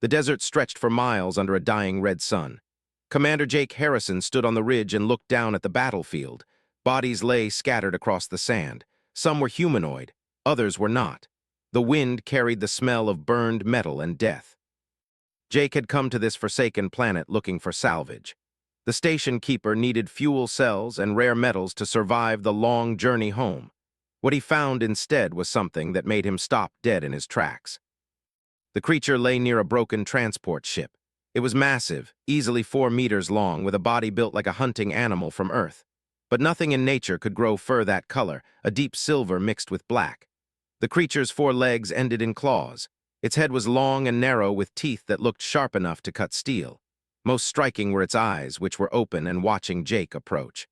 The desert stretched for miles under a dying red sun. Commander Jake Harrison stood on the ridge and looked down at the battlefield. Bodies lay scattered across the sand. Some were humanoid, others were not. The wind carried the smell of burned metal and death. Jake had come to this forsaken planet looking for salvage. The station keeper needed fuel cells and rare metals to survive the long journey home. What he found instead was something that made him stop dead in his tracks. The creature lay near a broken transport ship. It was massive, easily 4 meters long, with a body built like a hunting animal from Earth. But nothing in nature could grow fur that color, a deep silver mixed with black. The creature's 4 legs ended in claws. Its head was long and narrow with teeth that looked sharp enough to cut steel. Most striking were its eyes, which were open and watching Jake approach.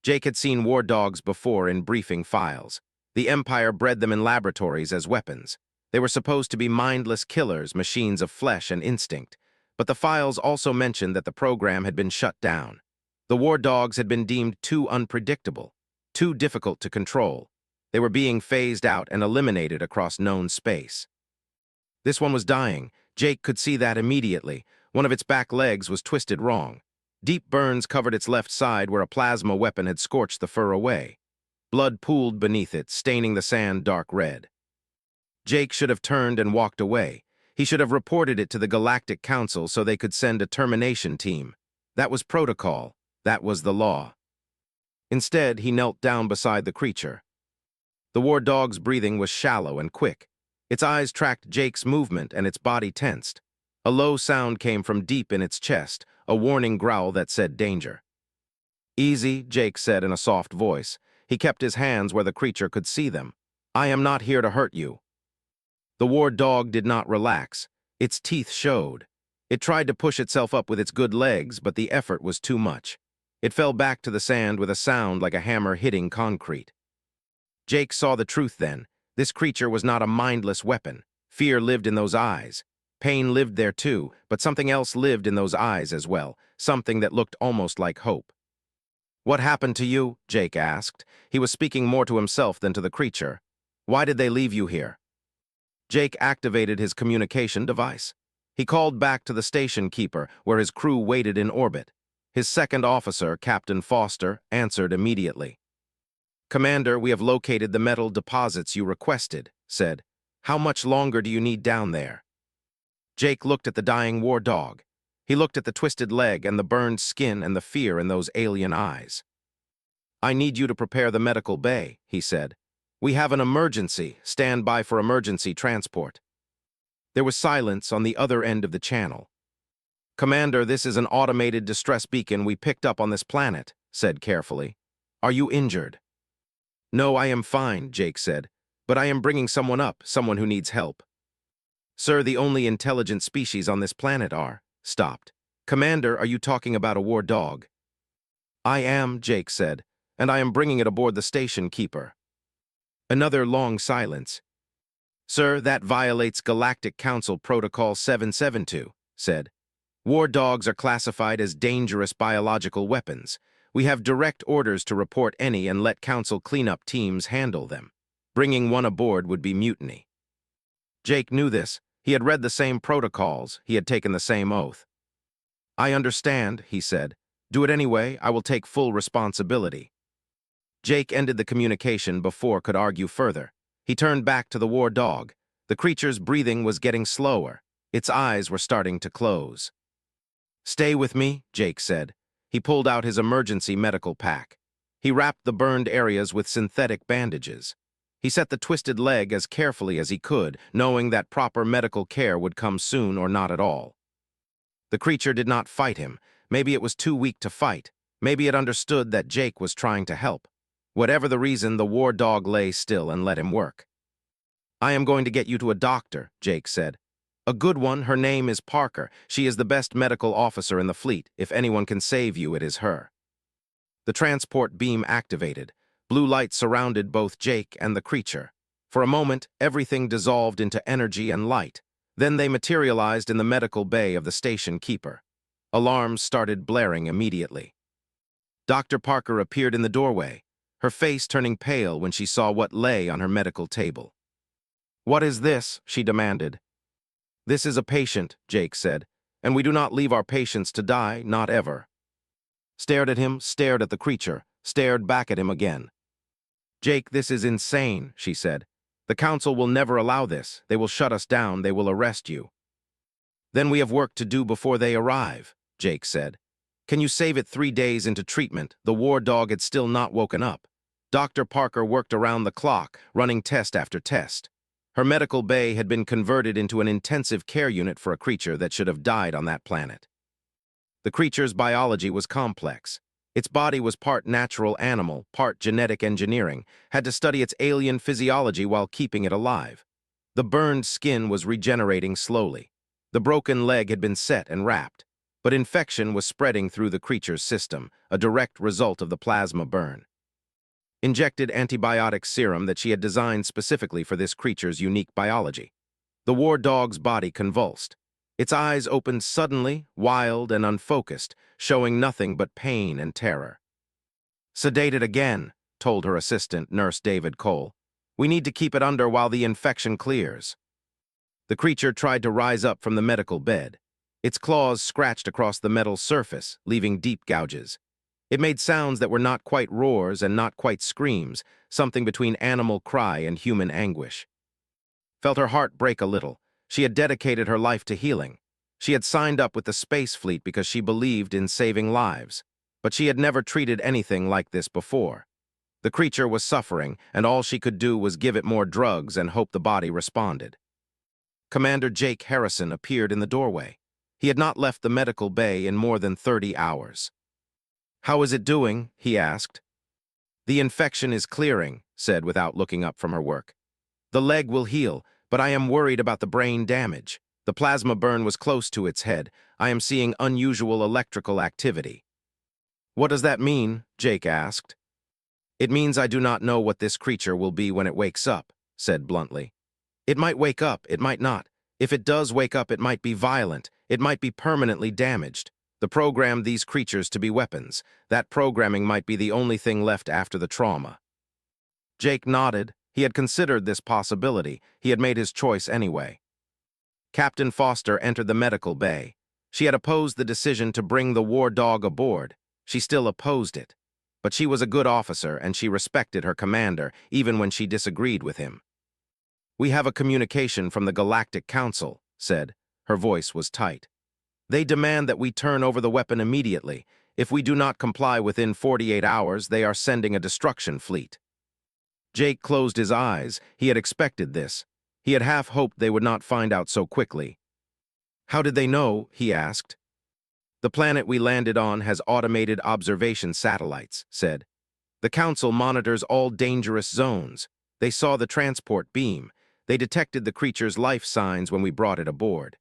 Jake had seen war dogs before in briefing files. The Empire bred them in laboratories as weapons. They were supposed to be mindless killers, machines of flesh and instinct. But the files also mentioned that the program had been shut down. The war dogs had been deemed too unpredictable, too difficult to control. They were being phased out and eliminated across known space. This one was dying. Jake could see that immediately. One of its back legs was twisted wrong. Deep burns covered its left side where a plasma weapon had scorched the fur away. Blood pooled beneath it, staining the sand dark red. Jake should have turned and walked away. He should have reported it to the Galactic Council so they could send a termination team. That was protocol. That was the law. Instead, he knelt down beside the creature. The war dog's breathing was shallow and quick. Its eyes tracked Jake's movement and its body tensed. A low sound came from deep in its chest, a warning growl that said danger. "Easy," Jake said in a soft voice. He kept his hands where the creature could see them. "I am not here to hurt you." The war dog did not relax. Its teeth showed. It tried to push itself up with its good legs, but the effort was too much. It fell back to the sand with a sound like a hammer hitting concrete. Jake saw the truth then. This creature was not a mindless weapon. Fear lived in those eyes. Pain lived there too, but something else lived in those eyes as well, something that looked almost like hope. "What happened to you?" Jake asked. He was speaking more to himself than to the creature. "Why did they leave you here?" Jake activated his communication device. He called back to the station keeper, where his crew waited in orbit. His second officer, Captain Foster, answered immediately. "Commander, we have located the metal deposits you requested," said. "How much longer do you need down there?" Jake looked at the dying war dog. He looked at the twisted leg and the burned skin and the fear in those alien eyes. "I need you to prepare the medical bay," he said. "We have an emergency. Stand by for emergency transport." There was silence on the other end of the channel. "Commander, this is an automated distress beacon we picked up on this planet," said carefully. "Are you injured?" "No, I am fine," Jake said. "But I am bringing someone up, someone who needs help." "Sir, the only intelligent species on this planet are..." Stopped. "Commander, are you talking about a war dog?" "I am," Jake said, "and I am bringing it aboard the station keeper." Another long silence. "Sir, that violates Galactic Council Protocol 772, said. "War dogs are classified as dangerous biological weapons. We have direct orders to report any and let Council cleanup teams handle them. Bringing one aboard would be mutiny." Jake knew this. He had read the same protocols. He had taken the same oath. "I understand," he said. "Do it anyway. I will take full responsibility." Jake ended the communication before could argue further. He turned back to the war dog. The creature's breathing was getting slower. Its eyes were starting to close. "Stay with me," Jake said. He pulled out his emergency medical pack. He wrapped the burned areas with synthetic bandages. He set the twisted leg as carefully as he could, knowing that proper medical care would come soon or not at all. The creature did not fight him. Maybe it was too weak to fight. Maybe it understood that Jake was trying to help. Whatever the reason, the war dog lay still and let him work. "I am going to get you to a doctor," Jake said. "A good one. Her name is Parker. She is the best medical officer in the fleet. If anyone can save you, it is her." The transport beam activated. Blue light surrounded both Jake and the creature. For a moment, everything dissolved into energy and light. Then they materialized in the medical bay of the station keeper. Alarms started blaring immediately. Dr. Parker appeared in the doorway, her face turning pale when she saw what lay on her medical table. "What is this?" she demanded. "This is a patient," Jake said, "and we do not leave our patients to die, not ever." Stared at him, stared at the creature, stared back at him again. "Jake, this is insane," she said. "The council will never allow this. They will shut us down. They will arrest you." "Then we have work to do before they arrive," Jake said. "Can you save it 3 days into treatment?" The war dog had still not woken up. Dr. Parker worked around the clock, running test after test. Her medical bay had been converted into an intensive care unit for a creature that should have died on that planet. The creature's biology was complex. Its body was part natural animal, part genetic engineering, had to study its alien physiology while keeping it alive. The burned skin was regenerating slowly. The broken leg had been set and wrapped, but infection was spreading through the creature's system, a direct result of the plasma burn. Injected antibiotic serum that she had designed specifically for this creature's unique biology. The war dog's body convulsed. Its eyes opened suddenly, wild and unfocused, showing nothing but pain and terror. "Sedate it again," told her assistant, Nurse David Cole. "We need to keep it under while the infection clears." The creature tried to rise up from the medical bed. Its claws scratched across the metal surface, leaving deep gouges. It made sounds that were not quite roars and not quite screams, something between animal cry and human anguish. Felt her heart break a little. She had dedicated her life to healing. She had signed up with the space fleet because she believed in saving lives. But she had never treated anything like this before. The creature was suffering, and all she could do was give it more drugs and hope the body responded. Commander Jake Harrison appeared in the doorway. He had not left the medical bay in more than 30 hours. "How is it doing?" he asked. "The infection is clearing," said without looking up from her work. "The leg will heal, but I am worried about the brain damage. The plasma burn was close to its head. I am seeing unusual electrical activity." "What does that mean?" Jake asked. "It means I do not know what this creature will be when it wakes up," said bluntly. "It might wake up, it might not. If it does wake up, it might be violent. It might be permanently damaged. The programmed these creatures to be weapons. That programming might be the only thing left after the trauma." Jake nodded. He had considered this possibility. He had made his choice anyway. Captain Foster entered the medical bay. She had opposed the decision to bring the war dog aboard. She still opposed it. But she was a good officer, and she respected her commander, even when she disagreed with him. "We have a communication from the Galactic Council," said. Her voice was tight. "They demand that we turn over the weapon immediately. If we do not comply within 48 hours, they are sending a destruction fleet." Jake closed his eyes. He had expected this. He had half hoped they would not find out so quickly. "How did they know?" he asked. "The planet we landed on has automated observation satellites," said. "The Council monitors all dangerous zones. They saw the transport beam. They detected the creature's life signs when we brought it aboard."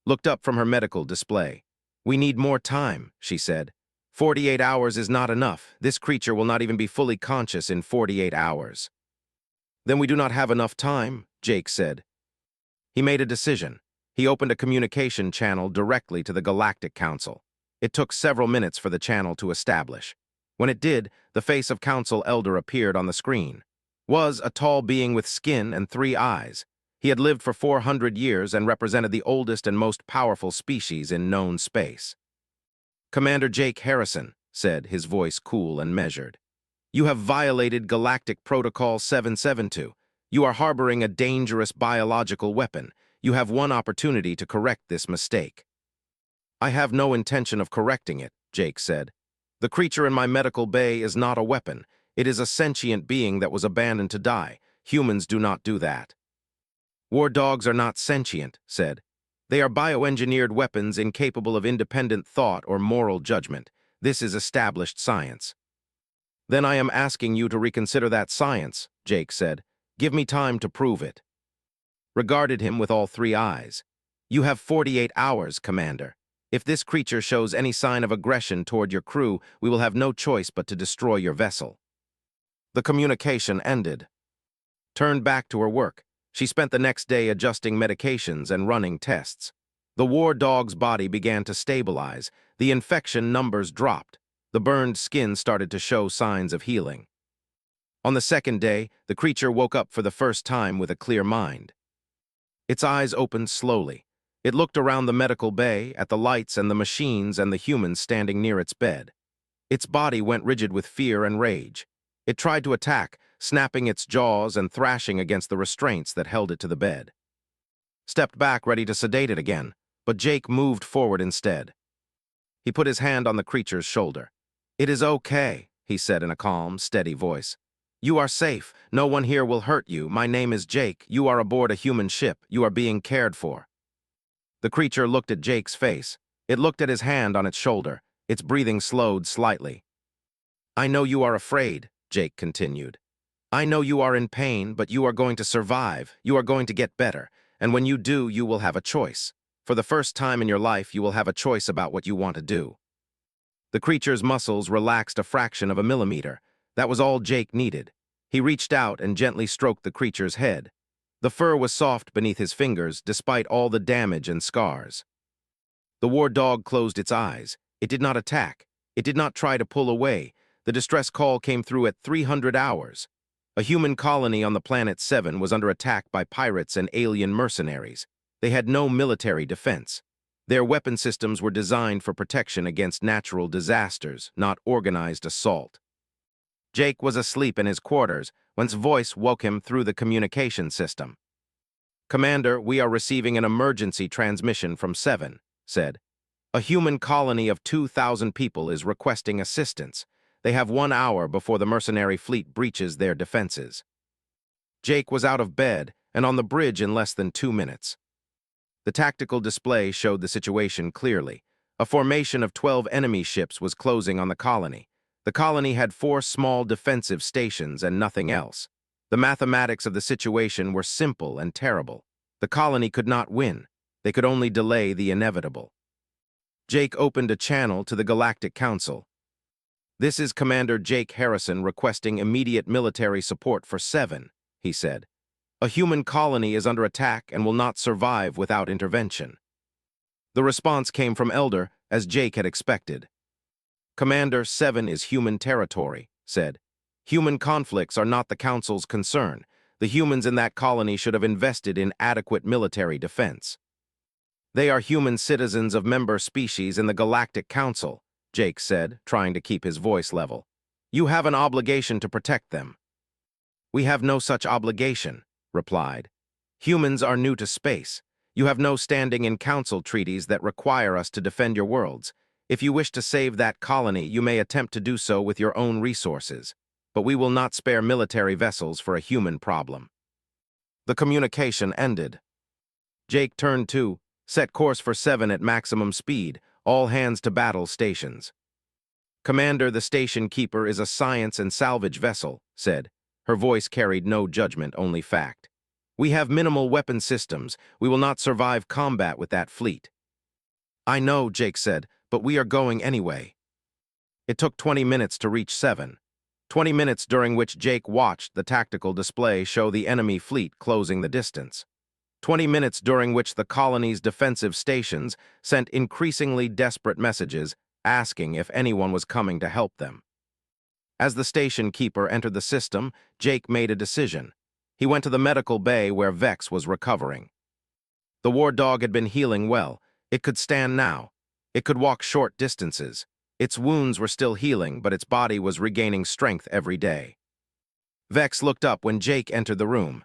Looked up from her medical display. "We need more time," she said. 48 hours is not enough. This creature will not even be fully conscious in 48 hours. "Then we do not have enough time," Jake said. He made a decision. He opened a communication channel directly to the Galactic Council. It took several minutes for the channel to establish. When it did, the face of Council Elder appeared on the screen. Was a tall being with skin and 3 eyes. He had lived for 400 years and represented the oldest and most powerful species in known space. "Commander Jake Harrison," said, his voice cool and measured. "You have violated Galactic Protocol 772. You are harboring a dangerous biological weapon. You have one opportunity to correct this mistake." "I have no intention of correcting it," Jake said. "The creature in my medical bay is not a weapon. It is a sentient being that was abandoned to die. Humans do not do that." "War dogs are not sentient," said. "They are bioengineered weapons incapable of independent thought or moral judgment. This is established science." "Then I am asking you to reconsider that science," Jake said. "Give me time to prove it." Regarded him with all 3 eyes. "You have 48 hours, Commander. If this creature shows any sign of aggression toward your crew, we will have no choice but to destroy your vessel." The communication ended. Turned back to her work. She spent the next day adjusting medications and running tests. The war dog's body began to stabilize. The infection numbers dropped. The burned skin started to show signs of healing. On the second day, the creature woke up for the first time with a clear mind. Its eyes opened slowly. It looked around the medical bay, at the lights and the machines and the humans standing near its bed. Its body went rigid with fear and rage. It tried to attack, snapping its jaws and thrashing against the restraints that held it to the bed. Stepped back, ready to sedate it again, but Jake moved forward instead. He put his hand on the creature's shoulder. "It is okay," he said in a calm, steady voice. "You are safe. No one here will hurt you. My name is Jake. You are aboard a human ship. You are being cared for." The creature looked at Jake's face. It looked at his hand on its shoulder. Its breathing slowed slightly. "I know you are afraid," Jake continued. "I know you are in pain, but you are going to survive. You are going to get better. And when you do, you will have a choice. For the first time in your life, you will have a choice about what you want to do." The creature's muscles relaxed a fraction of a millimeter. That was all Jake needed. He reached out and gently stroked the creature's head. The fur was soft beneath his fingers, despite all the damage and scars. The war dog closed its eyes. It did not attack. It did not try to pull away. The distress call came through at 300 hours. A human colony on the planet 7 was under attack by pirates and alien mercenaries. They had no military defense. Their weapon systems were designed for protection against natural disasters, not organized assault. Jake was asleep in his quarters when his voice woke him through the communication system. "Commander, we are receiving an emergency transmission from 7, said. "A human colony of 2,000 people is requesting assistance. They have 1 hour before the mercenary fleet breaches their defenses." Jake was out of bed and on the bridge in less than 2 minutes. The tactical display showed the situation clearly. A formation of 12 enemy ships was closing on the colony. The colony had 4 small defensive stations and nothing else. The mathematics of the situation were simple and terrible. The colony could not win. They could only delay the inevitable. Jake opened a channel to the Galactic Council. "This is Commander Jake Harrison requesting immediate military support for 7, he said. "A human colony is under attack and will not survive without intervention." The response came from Elder, as Jake had expected. "Commander, 7 is human territory," said. "Human conflicts are not the Council's concern. The humans in that colony should have invested in adequate military defense." "They are human citizens of member species in the Galactic Council," Jake said, trying to keep his voice level. "You have an obligation to protect them." "We have no such obligation," replied. "Humans are new to space. You have no standing in council treaties that require us to defend your worlds. If you wish to save that colony, you may attempt to do so with your own resources. But we will not spare military vessels for a human problem." The communication ended. Jake turned to, set course for 7 at maximum speed, all hands to battle stations. "Commander, the station keeper is a science and salvage vessel," said. Her voice carried no judgment, only fact. "We have minimal weapon systems. We will not survive combat with that fleet." "I know," Jake said, "but we are going anyway." It took 20 minutes to reach 7. 20 minutes during which Jake watched the tactical display show the enemy fleet closing the distance. 20 minutes during which the colony's defensive stations sent increasingly desperate messages asking if anyone was coming to help them. As the station keeper entered the system, Jake made a decision. He went to the medical bay where Vex was recovering. The war dog had been healing well. It could stand now. It could walk short distances. Its wounds were still healing, but its body was regaining strength every day. Vex looked up when Jake entered the room.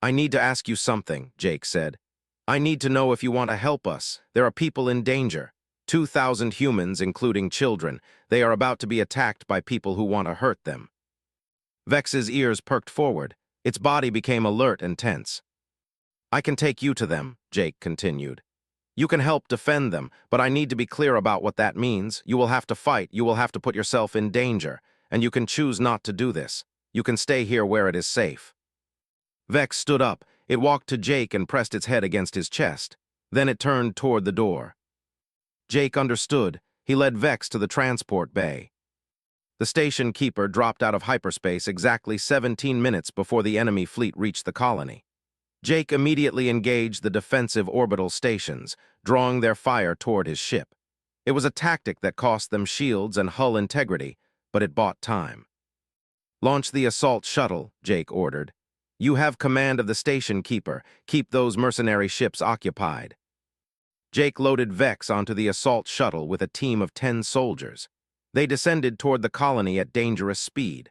"I need to ask you something," Jake said. "I need to know if you want to help us. There are people in danger. 2,000 humans, including children. They are about to be attacked by people who want to hurt them." Vex's ears perked forward. Its body became alert and tense. "I can take you to them," Jake continued. "You can help defend them, but I need to be clear about what that means. You will have to fight. You will have to put yourself in danger, and you can choose not to do this. You can stay here where it is safe." Vex stood up. It walked to Jake and pressed its head against his chest. Then it turned toward the door. Jake understood. He led Vex to the transport bay. The station keeper dropped out of hyperspace exactly 17 minutes before the enemy fleet reached the colony. Jake immediately engaged the defensive orbital stations, drawing their fire toward his ship. It was a tactic that cost them shields and hull integrity, but it bought time. "Launch the assault shuttle," Jake ordered. You have command of the station keeper. Keep those mercenary ships occupied. Jake loaded Vex onto the assault shuttle with a team of 10 soldiers. They descended toward the colony at dangerous speed.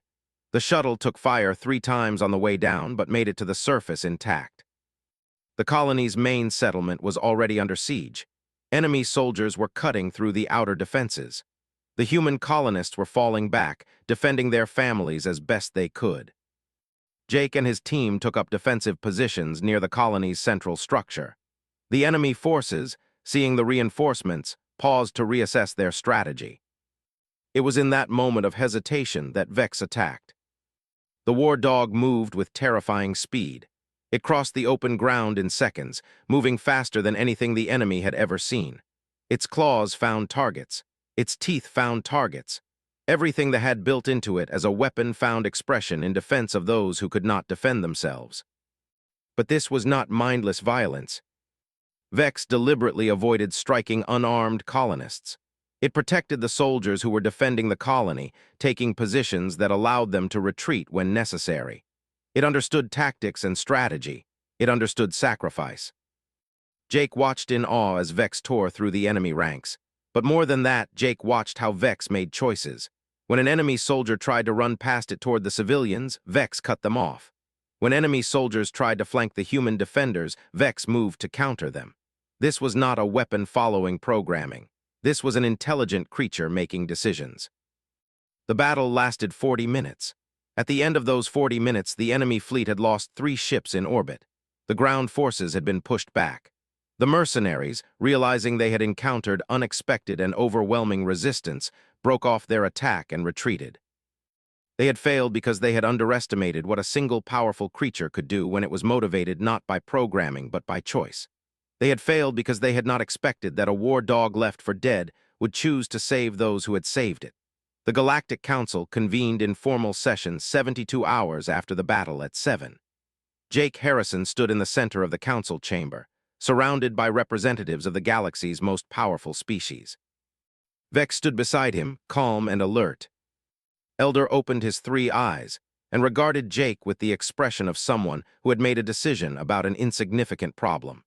The shuttle took fire 3 times on the way down, but made it to the surface intact. The colony's main settlement was already under siege. Enemy soldiers were cutting through the outer defenses. The human colonists were falling back, defending their families as best they could. Jake and his team took up defensive positions near the colony's central structure. The enemy forces, seeing the reinforcements, paused to reassess their strategy. It was in that moment of hesitation that Vex attacked. The war dog moved with terrifying speed. It crossed the open ground in seconds, moving faster than anything the enemy had ever seen. Its claws found targets. Its teeth found targets. Everything that had built into it as a weapon found expression in defense of those who could not defend themselves. But this was not mindless violence. Vex deliberately avoided striking unarmed colonists. It protected the soldiers who were defending the colony, taking positions that allowed them to retreat when necessary. It understood tactics and strategy. It understood sacrifice. Jake watched in awe as Vex tore through the enemy ranks. But more than that, Jake watched how Vex made choices. When an enemy soldier tried to run past it toward the civilians, Vex cut them off. When enemy soldiers tried to flank the human defenders, Vex moved to counter them. This was not a weapon-following programming. This was an intelligent creature making decisions. The battle lasted 40 minutes. At the end of those 40 minutes, the enemy fleet had lost 3 ships in orbit. The ground forces had been pushed back. The mercenaries, realizing they had encountered unexpected and overwhelming resistance, broke off their attack and retreated. They had failed because they had underestimated what a single powerful creature could do when it was motivated not by programming but by choice. They had failed because they had not expected that a war dog left for dead would choose to save those who had saved it. The Galactic Council convened in formal session 72 hours after the battle at 7. Jake Harrison stood in the center of the council chamber, surrounded by representatives of the galaxy's most powerful species. Vex stood beside him, calm and alert. Elder opened his 3 eyes and regarded Jake with the expression of someone who had made a decision about an insignificant problem.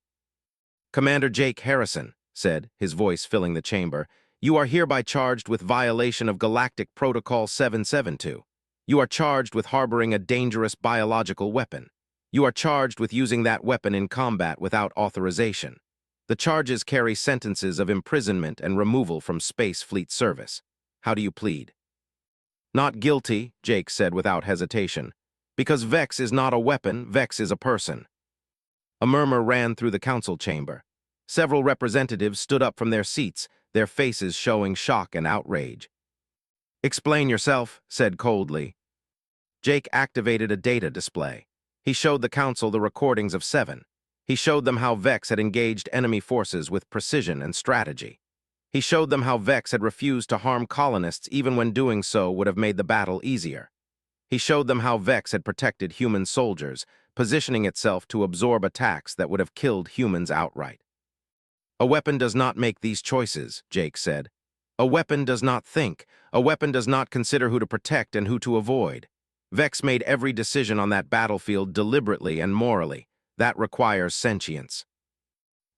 "Commander Jake Harrison," said, his voice filling the chamber, "you are hereby charged with violation of Galactic Protocol 772. You are charged with harboring a dangerous biological weapon. You are charged with using that weapon in combat without authorization. The charges carry sentences of imprisonment and removal from Space Fleet service. How do you plead?" "Not guilty," Jake said without hesitation. "Because Vex is not a weapon, Vex is a person." A murmur ran through the council chamber. Several representatives stood up from their seats, their faces showing shock and outrage. "Explain yourself," said coldly. Jake activated a data display. He showed the council the recordings of 7. He showed them how Vex had engaged enemy forces with precision and strategy. He showed them how Vex had refused to harm colonists even when doing so would have made the battle easier. He showed them how Vex had protected human soldiers, positioning itself to absorb attacks that would have killed humans outright. "A weapon does not make these choices," Jake said. "A weapon does not think. A weapon does not consider who to protect and who to avoid. Vex made every decision on that battlefield deliberately and morally. That requires sentience."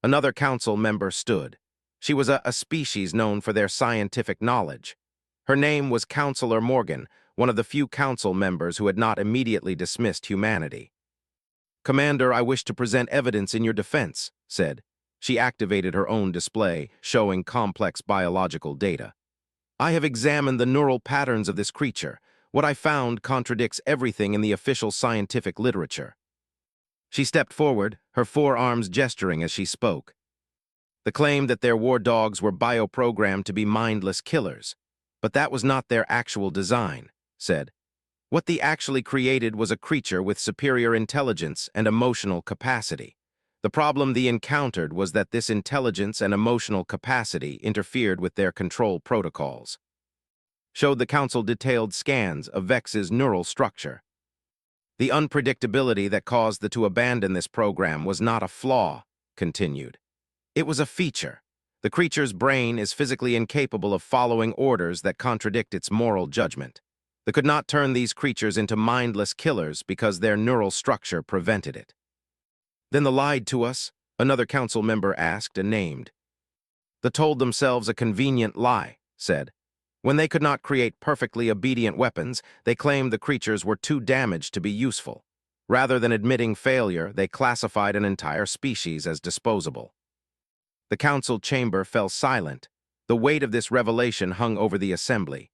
Another council member stood. She was a species known for their scientific knowledge. Her name was Counselor Morgan, one of the few council members who had not immediately dismissed humanity. "Commander, I wish to present evidence in your defense," said. She activated her own display, showing complex biological data. "I have examined the neural patterns of this creature. What I found contradicts everything in the official scientific literature." She stepped forward, her forearms gesturing as she spoke. The claim that their war dogs were bioprogrammed to be mindless killers. But that was not their actual design, said. What they actually created was a creature with superior intelligence and emotional capacity. The problem they encountered was that this intelligence and emotional capacity interfered with their control protocols. Showed the council detailed scans of Vex's neural structure. The unpredictability that caused the to abandon this program was not a flaw, continued. It was a feature. The creature's brain is physically incapable of following orders that contradict its moral judgment. They could not turn these creatures into mindless killers because their neural structure prevented it. Then they lied to us, another council member asked and named. They told themselves a convenient lie, said. When they could not create perfectly obedient weapons, they claimed the creatures were too damaged to be useful. Rather than admitting failure, they classified an entire species as disposable. The council chamber fell silent. The weight of this revelation hung over the assembly.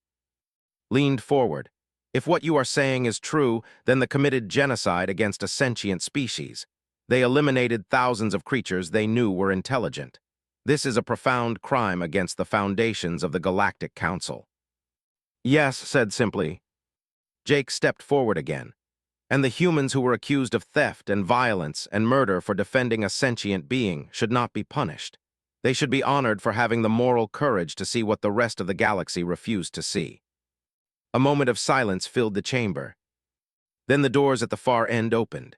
Leaned forward. If what you are saying is true, then they committed genocide against a sentient species. They eliminated thousands of creatures they knew were intelligent. This is a profound crime against the foundations of the Galactic Council. Yes, said simply. Jake stepped forward again. And the humans who were accused of theft and violence and murder for defending a sentient being should not be punished. They should be honored for having the moral courage to see what the rest of the galaxy refused to see. A moment of silence filled the chamber. Then the doors at the far end opened.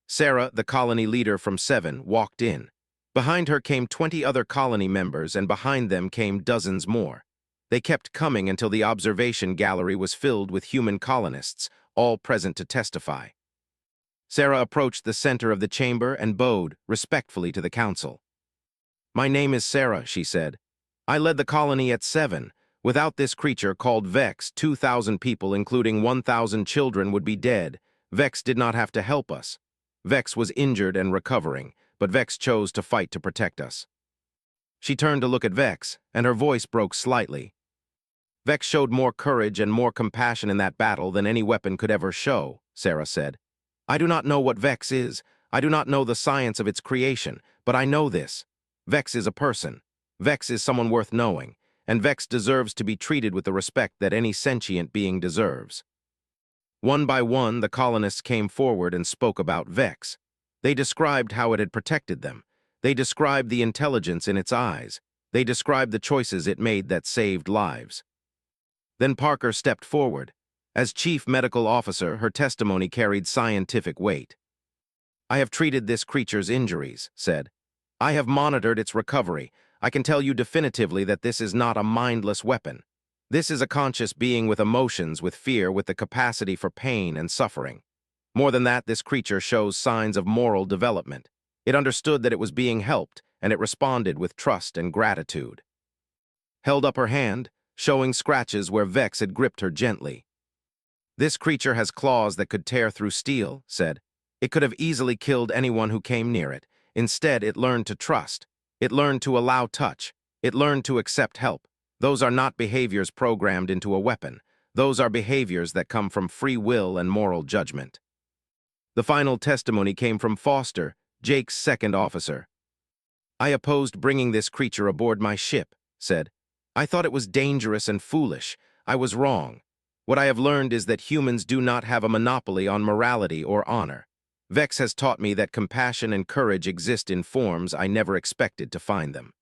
Sarah, the colony leader from 7, walked in. Behind her came 20 other colony members, and behind them came dozens more. They kept coming until the observation gallery was filled with human colonists, all present to testify. Sarah approached the center of the chamber and bowed respectfully to the council. My name is Sarah, she said. I led the colony at 7. Without this creature called Vex, 2,000 people, including 1,000 children, would be dead. Vex did not have to help us. Vex was injured and recovering, but Vex chose to fight to protect us. She turned to look at Vex, and her voice broke slightly. Vex showed more courage and more compassion in that battle than any weapon could ever show, Sarah said. I do not know what Vex is. I do not know the science of its creation, but I know this. Vex is a person. Vex is someone worth knowing, and Vex deserves to be treated with the respect that any sentient being deserves. One by one, the colonists came forward and spoke about Vex. They described how it had protected them. They described the intelligence in its eyes. They described the choices it made that saved lives. Then Parker stepped forward. As chief medical officer, her testimony carried scientific weight. I have treated this creature's injuries, said. I have monitored its recovery. I can tell you definitively that this is not a mindless weapon. This is a conscious being with emotions, with fear, with the capacity for pain and suffering. More than that, this creature shows signs of moral development. It understood that it was being helped, and it responded with trust and gratitude. Held up her hand, showing scratches where Vex had gripped her gently. This creature has claws that could tear through steel, said. It could have easily killed anyone who came near it. Instead, it learned to trust. It learned to allow touch. It learned to accept help. Those are not behaviors programmed into a weapon. Those are behaviors that come from free will and moral judgment. The final testimony came from Foster, Jake's second officer. I opposed bringing this creature aboard my ship, said. I thought it was dangerous and foolish. I was wrong. What I have learned is that humans do not have a monopoly on morality or honor. Vex has taught me that compassion and courage exist in forms I never expected to find them.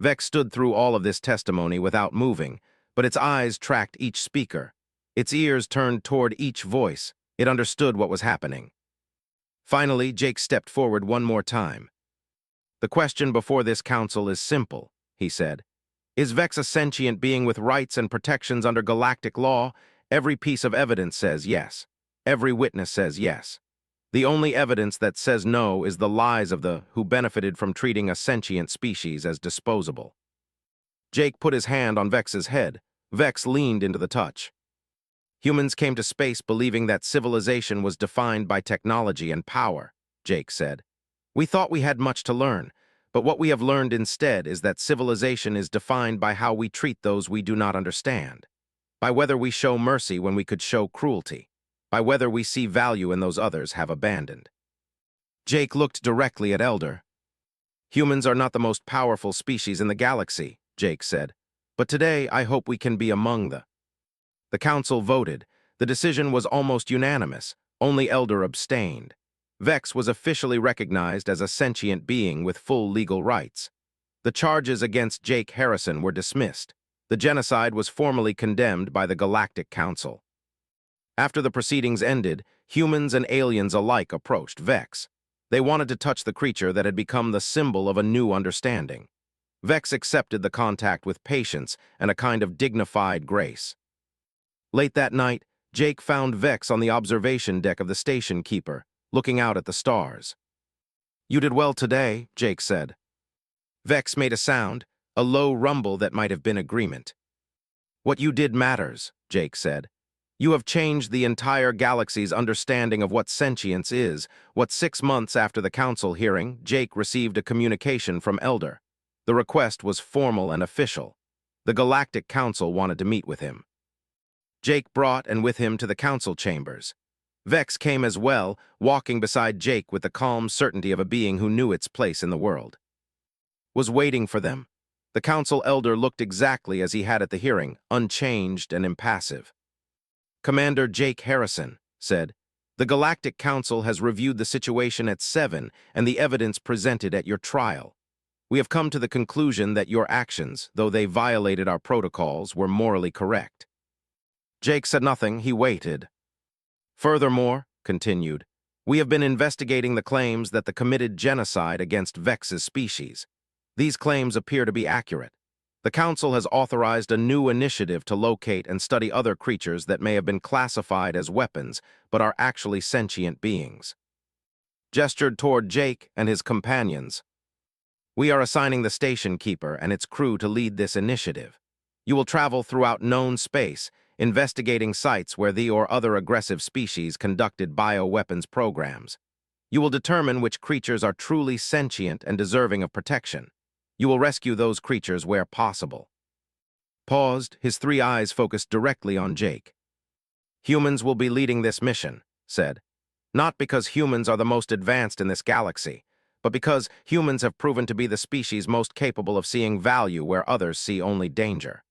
Vex stood through all of this testimony without moving, but its eyes tracked each speaker. Its ears turned toward each voice. It understood what was happening. Finally, Jake stepped forward one more time. The question before this council is simple, he said. Is Vex a sentient being with rights and protections under galactic law? Every piece of evidence says yes. Every witness says yes. The only evidence that says no is the lies of the who benefited from treating a sentient species as disposable. Jake put his hand on Vex's head. Vex leaned into the touch. Humans came to space believing that civilization was defined by technology and power, Jake said. We thought we had much to learn, but what we have learned instead is that civilization is defined by how we treat those we do not understand, by whether we show mercy when we could show cruelty, by whether we see value in those others have abandoned. Jake looked directly at Elder. Humans are not the most powerful species in the galaxy, Jake said, but today I hope we can be among the. The council voted. The decision was almost unanimous. Only Elder abstained. Vex was officially recognized as a sentient being with full legal rights. The charges against Jake Harrison were dismissed. The genocide was formally condemned by the Galactic Council. After the proceedings ended, humans and aliens alike approached Vex. They wanted to touch the creature that had become the symbol of a new understanding. Vex accepted the contact with patience and a kind of dignified grace. Late that night, Jake found Vex on the observation deck of the station keeper, looking out at the stars. "You did well today," Jake said. Vex made a sound, a low rumble that might have been agreement. "What you did matters," Jake said. "You have changed the entire galaxy's understanding of what sentience is." 6 months after the council hearing, Jake received a communication from Elder. The request was formal and official. The Galactic Council wanted to meet with him. Jake brought and with him to the council chambers. Vex came as well, walking beside Jake with the calm certainty of a being who knew its place in the world. Was waiting for them. The council elder looked exactly as he had at the hearing, unchanged and impassive. "Commander Jake Harrison," said, "the Galactic Council has reviewed the situation at 7 and the evidence presented at your trial. We have come to the conclusion that your actions, though they violated our protocols, were morally correct." Jake said nothing, he waited. "Furthermore," continued, "we have been investigating the claims that the committed genocide against Vex's species. These claims appear to be accurate. The Council has authorized a new initiative to locate and study other creatures that may have been classified as weapons, but are actually sentient beings." Gestured toward Jake and his companions. "We are assigning the station keeper and its crew to lead this initiative. You will travel throughout known space, investigating sites where the or other aggressive species conducted bioweapons programs. You will determine which creatures are truly sentient and deserving of protection. You will rescue those creatures where possible." Paused, his 3 eyes focused directly on Jake. "Humans will be leading this mission," said. "Not because humans are the most advanced in this galaxy, but because humans have proven to be the species most capable of seeing value where others see only danger."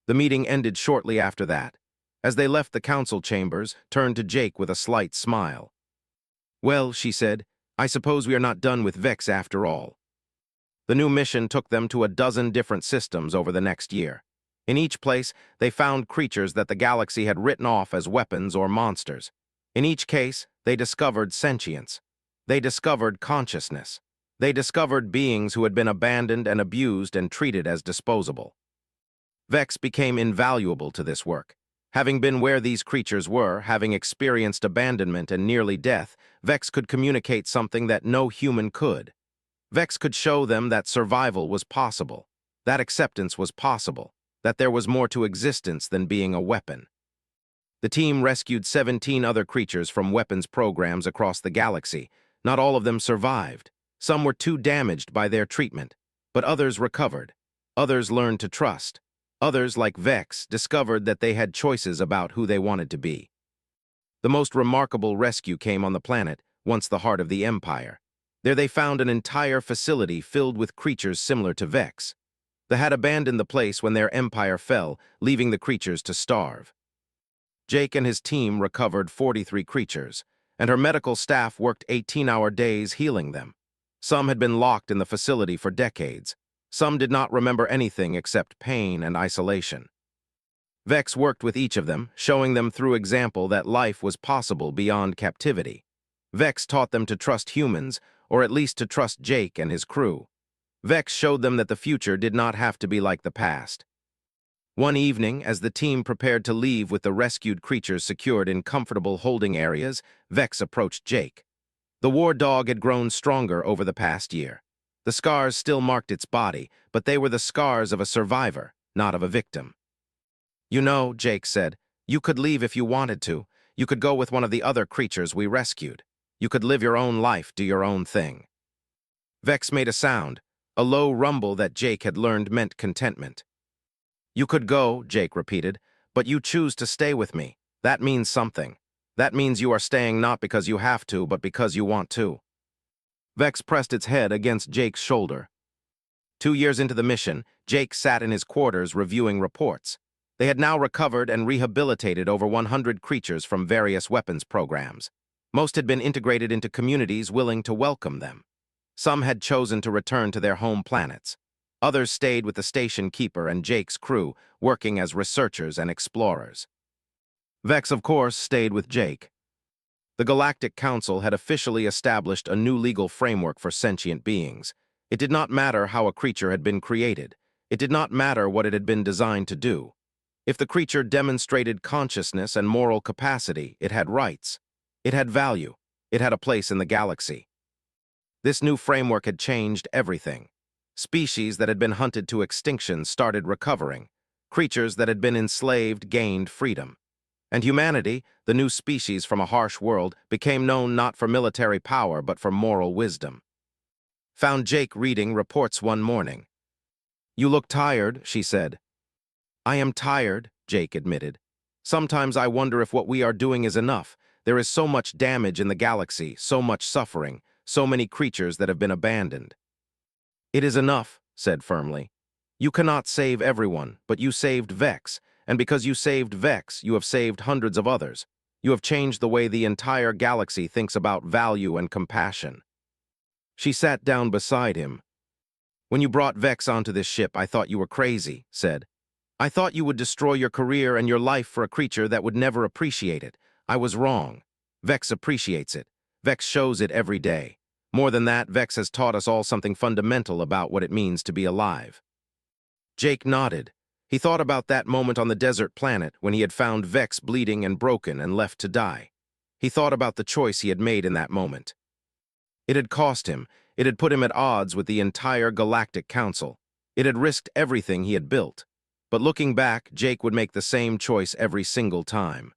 The meeting ended shortly after that. As they left the council chambers, turned to Jake with a slight smile. "Well," she said, "I suppose we are not done with Vex after all." The new mission took them to a dozen different systems over the next year. In each place, they found creatures that the galaxy had written off as weapons or monsters. In each case, they discovered sentience. They discovered consciousness. They discovered beings who had been abandoned and abused and treated as disposable. Vex became invaluable to this work. Having been where these creatures were, having experienced abandonment and nearly death, Vex could communicate something that no human could. Vex could show them that survival was possible, that acceptance was possible, that there was more to existence than being a weapon. The team rescued 17 other creatures from weapons programs across the galaxy. Not all of them survived. Some were too damaged by their treatment, but others recovered. Others learned to trust. Others, like Vex, discovered that they had choices about who they wanted to be. The most remarkable rescue came on the planet, once the heart of the Empire. There they found an entire facility filled with creatures similar to Vex. They had abandoned the place when their empire fell, leaving the creatures to starve. Jake and his team recovered 43 creatures, and her medical staff worked 18-hour days healing them. Some had been locked in the facility for decades. Some did not remember anything except pain and isolation. Vex worked with each of them, showing them through example that life was possible beyond captivity. Vex taught them to trust humans, or at least to trust Jake and his crew. Vex showed them that the future did not have to be like the past. One evening, as the team prepared to leave with the rescued creatures secured in comfortable holding areas, Vex approached Jake. The war dog had grown stronger over the past year. The scars still marked its body, but they were the scars of a survivor, not of a victim. "You know," Jake said, "you could leave if you wanted to. You could go with one of the other creatures we rescued. You could live your own life, do your own thing." Vex made a sound, a low rumble that Jake had learned meant contentment. "You could go," Jake repeated, "but you choose to stay with me. That means something. That means you are staying not because you have to, but because you want to." Vex pressed its head against Jake's shoulder. 2 years into the mission, Jake sat in his quarters reviewing reports. They had now recovered and rehabilitated over 100 creatures from various weapons programs. Most had been integrated into communities willing to welcome them. Some had chosen to return to their home planets. Others stayed with the station keeper and Jake's crew, working as researchers and explorers. Vex, of course, stayed with Jake. The Galactic Council had officially established a new legal framework for sentient beings. It did not matter how a creature had been created. It did not matter what it had been designed to do. If the creature demonstrated consciousness and moral capacity, it had rights. It had value. It had a place in the galaxy. This new framework had changed everything. Species that had been hunted to extinction started recovering. Creatures that had been enslaved gained freedom. And humanity, the new species from a harsh world, became known not for military power but for moral wisdom. Found Jake reading reports one morning. "You look tired," she said. "I am tired," Jake admitted. "Sometimes I wonder if what we are doing is enough. There is so much damage in the galaxy, so much suffering, so many creatures that have been abandoned." "It is enough," said firmly. "You cannot save everyone, but you saved Vex, and because you saved Vex, you have saved hundreds of others. You have changed the way the entire galaxy thinks about value and compassion." She sat down beside him. "When you brought Vex onto this ship, I thought you were crazy," said. "I thought you would destroy your career and your life for a creature that would never appreciate it. I was wrong. Vex appreciates it. Vex shows it every day. More than that, Vex has taught us all something fundamental about what it means to be alive." Jake nodded. He thought about that moment on the desert planet when he had found Vex bleeding and broken and left to die. He thought about the choice he had made in that moment. It had cost him. It had put him at odds with the entire Galactic Council. It had risked everything he had built. But looking back, Jake would make the same choice every single time.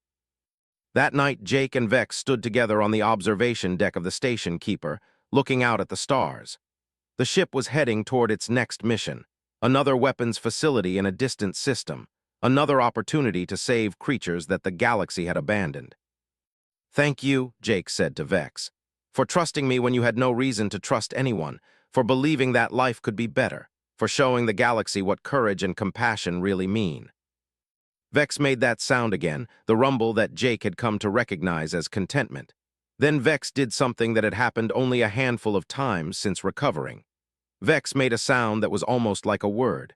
That night, Jake and Vex stood together on the observation deck of the station keeper, looking out at the stars. The ship was heading toward its next mission, another weapons facility in a distant system, another opportunity to save creatures that the galaxy had abandoned. "Thank you," Jake said to Vex, "for trusting me when you had no reason to trust anyone, for believing that life could be better, for showing the galaxy what courage and compassion really mean." Vex made that sound again, the rumble that Jake had come to recognize as contentment. Then Vex did something that had happened only a handful of times since recovering. Vex made a sound that was almost like a word.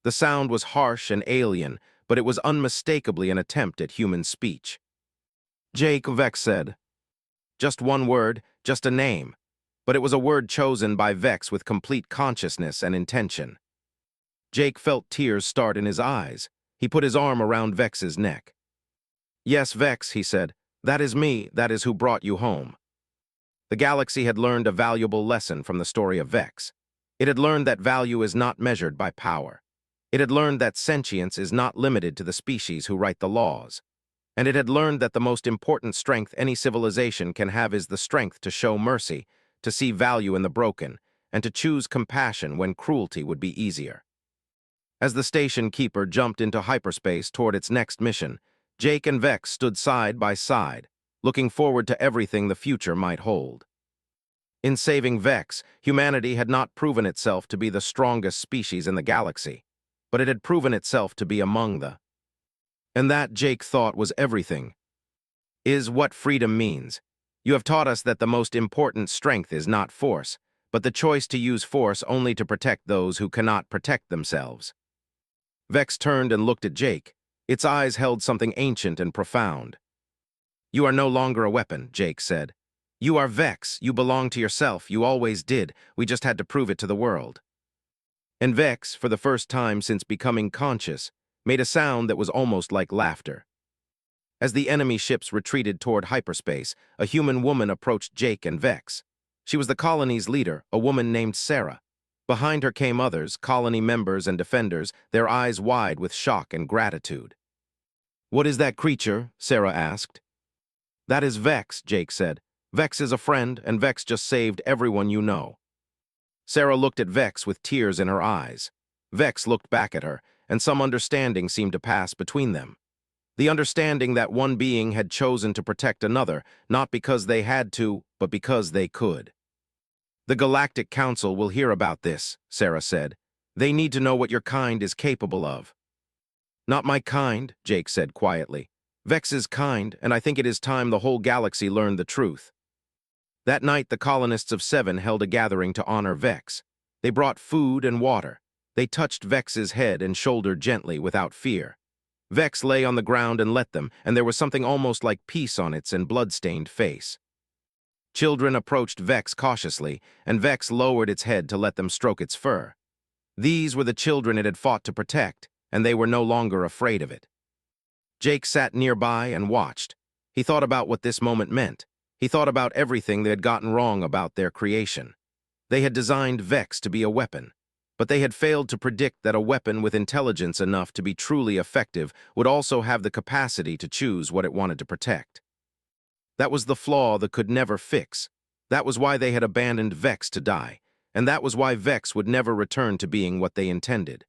The sound was harsh and alien, but it was unmistakably an attempt at human speech. "Jake," Vex said. Just one word, just a name. But it was a word chosen by Vex with complete consciousness and intention. Jake felt tears start in his eyes. He put his arm around Vex's neck. "Yes, Vex," he said. "That is me. That is who brought you home." The galaxy had learned a valuable lesson from the story of Vex. It had learned that value is not measured by power. It had learned that sentience is not limited to the species who write the laws. And it had learned that the most important strength any civilization can have is the strength to show mercy, to see value in the broken, and to choose compassion when cruelty would be easier. As the station keeper jumped into hyperspace toward its next mission, Jake and Vex stood side by side, looking forward to everything the future might hold. In saving Vex, humanity had not proven itself to be the strongest species in the galaxy, but it had proven itself to be among the. And that, Jake thought, was everything. Is what freedom means. You have taught us that the most important strength is not force, but the choice to use force only to protect those who cannot protect themselves. Vex turned and looked at Jake. Its eyes held something ancient and profound. "You are no longer a weapon," Jake said. "You are Vex. You belong to yourself. You always did. We just had to prove it to the world." And Vex, for the first time since becoming conscious, made a sound that was almost like laughter. As the enemy ships retreated toward hyperspace, a human woman approached Jake and Vex. She was the colony's leader, a woman named Sarah. Behind her came others, colony members and defenders, their eyes wide with shock and gratitude. "What is that creature?" Sarah asked. "That is Vex," Jake said. "Vex is a friend, and Vex just saved everyone you know." Sarah looked at Vex with tears in her eyes. Vex looked back at her, and some understanding seemed to pass between them. The understanding that one being had chosen to protect another, not because they had to, but because they could. "The Galactic Council will hear about this," Sarah said. "They need to know what your kind is capable of." "Not my kind," Jake said quietly. "Vex is kind, and I think it is time the whole galaxy learned the truth." That night, the colonists of Seven held a gathering to honor Vex. They brought food and water. They touched Vex's head and shoulder gently, without fear. Vex lay on the ground and let them, and there was something almost like peace on its and blood-stained face. Children approached Vex cautiously, and Vex lowered its head to let them stroke its fur. These were the children it had fought to protect, and they were no longer afraid of it. Jake sat nearby and watched. He thought about what this moment meant. He thought about everything they had gotten wrong about their creation. They had designed Vex to be a weapon, but they had failed to predict that a weapon with intelligence enough to be truly effective would also have the capacity to choose what it wanted to protect. That was the flaw they could never fix. That was why they had abandoned Vex to die, and that was why Vex would never return to being what they intended.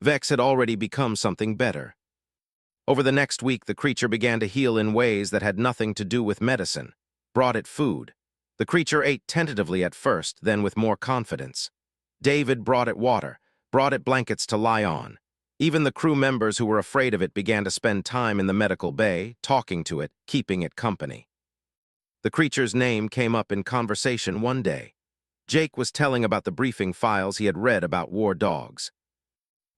Vex had already become something better. Over the next week, the creature began to heal in ways that had nothing to do with medicine, brought it food. The creature ate tentatively at first, then with more confidence. David brought it water, brought it blankets to lie on. Even the crew members who were afraid of it began to spend time in the medical bay, talking to it, keeping it company. The creature's name came up in conversation one day. Jake was telling about the briefing files he had read about war dogs.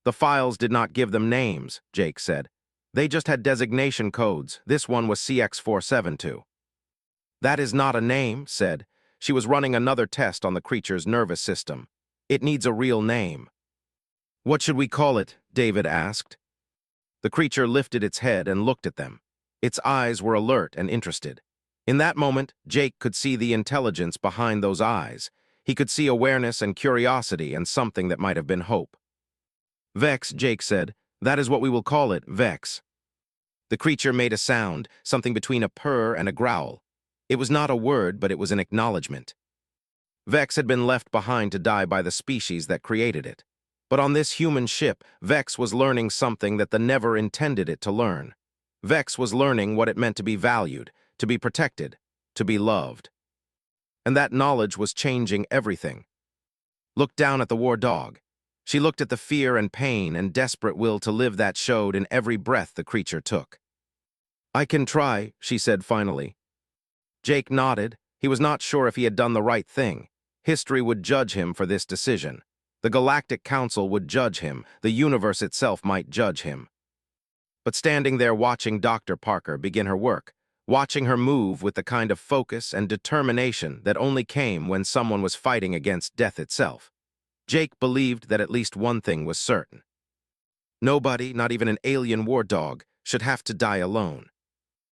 The files did not give them names, Jake said. They just had designation codes. This one was CX472. That is not a name, said. She was running another test on the creature's nervous system. It needs a real name. What should we call it? David asked. The creature lifted its head and looked at them. Its eyes were alert and interested. In that moment, Jake could see the intelligence behind those eyes. He could see awareness and curiosity and something that might have been hope. Vex, Jake said. That is what we will call it, Vex. The creature made a sound, something between a purr and a growl. It was not a word, but it was an acknowledgement. Vex had been left behind to die by the species that created it. But on this human ship, Vex was learning something that the Never intended it to learn. Vex was learning what it meant to be valued, to be protected, to be loved. And that knowledge was changing everything. Look down at the war dog. She looked at the fear and pain and desperate will to live that showed in every breath the creature took. I can try, she said finally. Jake nodded. He was not sure if he had done the right thing. History would judge him for this decision. The Galactic Council would judge him. The universe itself might judge him. But standing there watching Dr. Parker begin her work, watching her move with the kind of focus and determination that only came when someone was fighting against death itself, Jake believed that at least one thing was certain. Nobody, not even an alien war dog, should have to die alone.